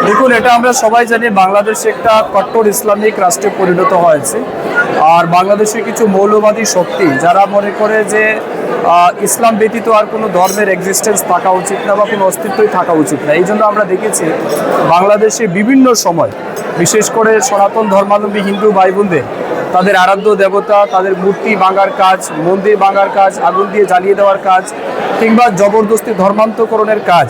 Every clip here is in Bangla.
দেখুন, এটা আমরা সবাই জানি বাংলাদেশ একটা কট্টর ইসলামিক রাষ্ট্রে পরিণত হয়েছে। আর বাংলাদেশে কিছু মৌলবাদী শক্তি যারা মনে করে যে ইসলাম ব্যতীত আর কোনো ধর্মের এক্সিস্টেন্স থাকা উচিত না বা কোনো অস্তিত্বই থাকা উচিত না। এই জন্য আমরা দেখেছি বাংলাদেশে বিভিন্ন সময়, বিশেষ করে সনাতন ধর্মাবলম্বী হিন্দু ভাই বোনদের তাদের আরাধ্য দেবতা, তাদের মূর্তি ভাঙার কাজ, মন্দির ভাঙার কাজ, আগুন দিয়ে জ্বালিয়ে দেওয়ার কাজ কিংবা জবরদস্তি ধর্মান্তকরণের কাজ,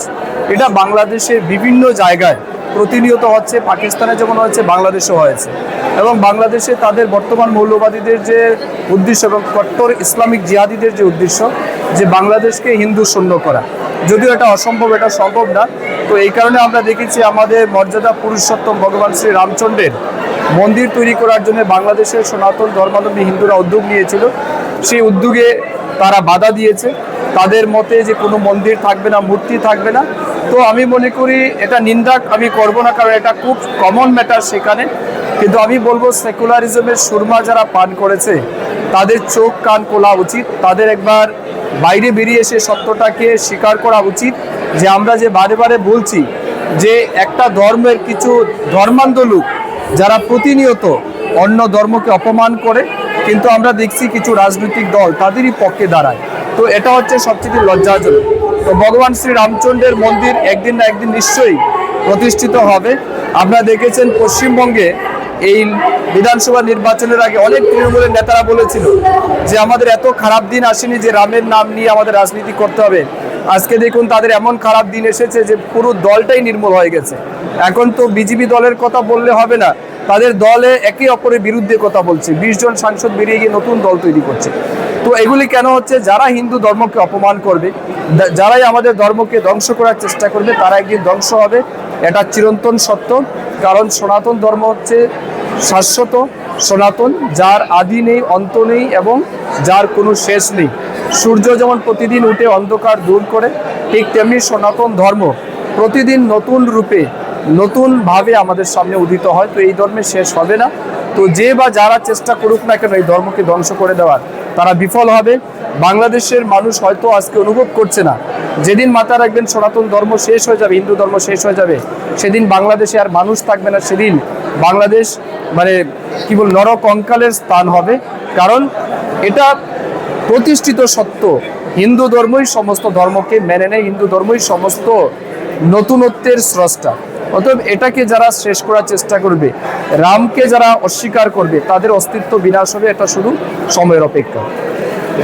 এটা বাংলাদেশের বিভিন্ন জায়গায় প্রতিনিয়ত হচ্ছে। পাকিস্তানে যেমন হচ্ছে, বাংলাদেশেও হয়েছে। এবং বাংলাদেশে তাদের বর্তমান মৌলবাদীদের যে উদ্দেশ্য এবং কট্টর ইসলামিক জিহাদিদের যে উদ্দেশ্য, যে বাংলাদেশকে হিন্দু শূন্য করা, যদিও এটা অসম্ভব, এটা সম্ভব না। তো এই কারণে আমরা দেখেছি আমাদের মর্যাদা পুরুষোত্তম ভগবান শ্রী রামচন্দ্রের মন্দির তৈরি করার জন্য বাংলাদেশের সনাতন ধর্মাবলম্বী হিন্দুরা উদ্যোগ নিয়েছিল। সেই উদ্যোগে তারা বাধা দিয়েছে। তাদের মতে যে কোনো মন্দির থাকবে না, মূর্তি থাকবে না। তো আমি মনে করি এটা নিন্দা আমি করব না, কারণ এটা খুব কমন ম্যাটার সেখানে। কিন্তু আমি বলবো, সেকুলারিজমের সুরমা যারা পান করেছে তাদের চোখ কান খোলা উচিত। তাদের একবার বাইরে বেরিয়ে এসে সত্যটাকে স্বীকার করা উচিত যে আমরা যে বারে বারে বলছি যে একটা ধর্মের কিছু ধর্মান্ধ লোক যারা প্রতিনিয়ত অন্য ধর্মকে অপমান করে, কিন্তু আমরা দেখছি কিছু রাজনৈতিক দল তাদেরই পক্ষে দাঁড়ায়। তো এটা হচ্ছে সবচেয়ে লজ্জাজনক। তো ভগবান শ্রী রামচন্দ্রের মন্দির একদিন না একদিন নিশ্চয়ই প্রতিষ্ঠিত হবে। আপনারা দেখেছেন পশ্চিমবঙ্গে এই বিধানসভা নির্বাচনের আগে অনেক তৃণমূলের নেতারা বলেছিল যে আমাদের এত খারাপ দিন আসেনি যে রামের নাম নিয়ে আমাদের রাজনীতি করতে হবে। আজকে দেখুন তাদের এমন খারাপ দিন এসেছে যে পুরো দলটাই নির্মূল হয়ে গেছে। এখন তো বিজেপি দলের কথা বললে হবে না, তাদের দলে একে অপরের বিরুদ্ধে কথা বলছে। 20 জন সাংসদ বেরিয়ে গিয়ে নতুন দল তৈরি করছে। তো এগুলি কেন হচ্ছে? যারা হিন্দু ধর্মকে অপমান করবে, যারাই আমাদের ধর্মকে ধ্বংস করার চেষ্টা করবে, তারা একদিন ধ্বংস হবে। এটা চিরন্তন সত্য। কারণ সনাতন ধর্ম হচ্ছে শাশ্বত, সনাতন, যার আদি নেই, অন্ত নেই এবং যার কোনো শেষ নেই। সূর্য যেমন প্রতিদিন উঠে অন্ধকার দূর করে, ঠিক তেমনি সনাতন ধর্ম প্রতিদিন নতুন রূপে নতুনভাবে আমাদের সামনে উদিত হয়। তো এই ধর্মের শেষ হবে না। তো যে বা যারা চেষ্টা করুক না কেন এই ধর্মকে ধ্বংস করে দেওয়ার, তারা বিফল হবে। বাংলাদেশের মানুষ হয়তো আজকে অনুভব করছে না, যেদিন মাথা রাখবেন সনাতন ধর্ম শেষ হয়ে যাবে, হিন্দু ধর্ম শেষ হয়ে যাবে, সেদিন বাংলাদেশে আর মানুষ থাকবে না। সেদিন বাংলাদেশ মানে কি বল, নরকঙ্কালের স্থান হবে। কারণ এটা প্রতিষ্ঠিত সত্য, হিন্দু ধর্মই সমস্ত ধর্মকে মেনে নেয়, হিন্দু ধর্মই সমস্ত নতুনত্বের স্রষ্টা। অতএব এটাকে যারা শেষ করার চেষ্টা করবে, রামকে যারা অস্বীকার করবে, তাদের অস্তিত্ব বিনাশ হবে। এটা শুধু সময়ের অপেক্ষা।